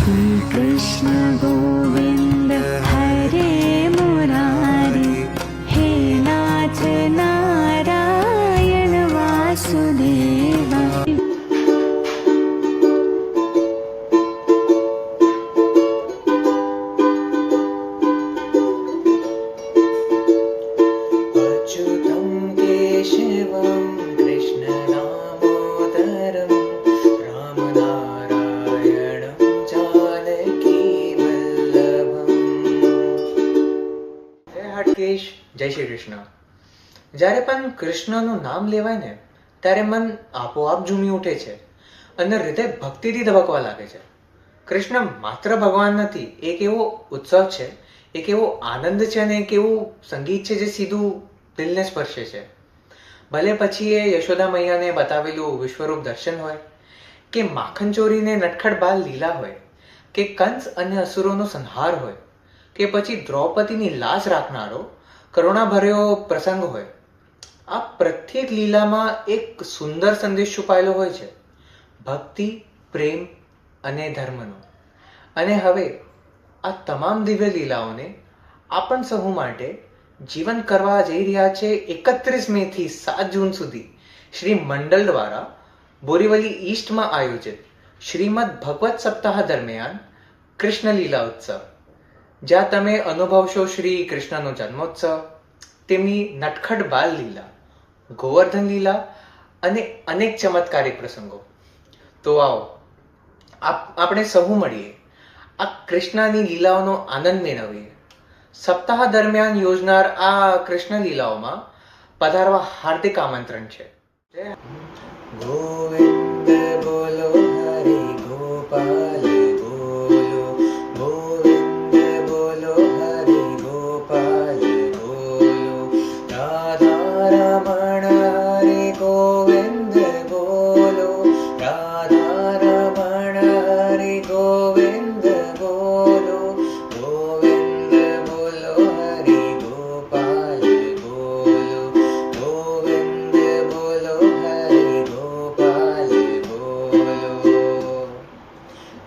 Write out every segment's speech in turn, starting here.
श्री कृष्ण गोविंद हरे मुरारी, हे नाथ नारायण वासुदेवा। अच्युतं केशवं कृष्णदामोदरं रामनारायणं जानकीवल्लभम्। જય હાટકેશ, જય શ્રી કૃષ્ણ। જ્યારે પણ કૃષ્ણનું નામ લેવાય ને ત્યારે મન આપોઆપ ઝૂમી ઉઠે છે અને હૃદય ભક્તિથી ધબકવા લાગે છે। કૃષ્ણ માત્ર ભગવાન નથી, એક એવો ઉત્સવ છે, એક એવો આનંદ છે અને એક એવું સંગીત છે જે સીધું દિલને સ્પર્શે છે। ભલે પછી એ યશોદા મૈયાને બતાવેલું વિશ્વરૂપ દર્શન હોય, કે માખણ ચોરીને નટખટ બાલ લીલા હોય, કે કંસ અને અસુરોનો સંહાર હોય, કે પછી દ્રૌપદીની લાશ રાખનારો કરુણાભર્યો પ્રસંગ હોય, આ પ્રત્યેક લીલામાં એક સુંદર સંદેશ છુપાયેલો હોય છે, ભક્તિ, પ્રેમ અને ધર્મનો। અને હવે આ તમામ દિવ્ય લીલાઓને આપણ સહુ માટે જીવન કરવા જઈ રહ્યા છે 31 મે થી 7 જૂન સુધી શ્રી મંડળ દ્વારા બોરીવલી ઈસ્ટમાં આયોજિત શ્રીમદ ભગવત સપ્તાહ દરમિયાન કૃષ્ણ લીલા ઉત્સવ, જ્યાં તમે અનુભવશો શ્રી કૃષ્ણનો જન્મોત્સવ, તેમની નટખટ બાલ લીલા, ગોવર્ધન લીલા અને અનેક ચમત્કારિક પ્રસંગો। તો આવો આપણે સહુ મળીએ આ કૃષ્ણની લીલાઓનો આનંદ મેળવીએ। સપ્તાહ દરમિયાન યોજનાર આ કૃષ્ણ લીલાઓમાં પધારવા હાર્દિક આમંત્રણ છે। ગોવિંદ બોલો હરે ગોપાલ બોલો, ગોવિંદ બોલો હરે ગોપાલ બોલો, રાધા રમણ હરે ગોવિંદ બોલો, રાધા રમણ હરે ગોવિંદ બોલો, ગોવિંદ બોલો હરે ગોપાલ બોલો, ગોવિંદ બોલો હરે ગોપાલ બોલો।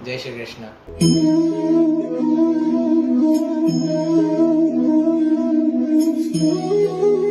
જય શ્રી કૃષ્ણ। Thank you.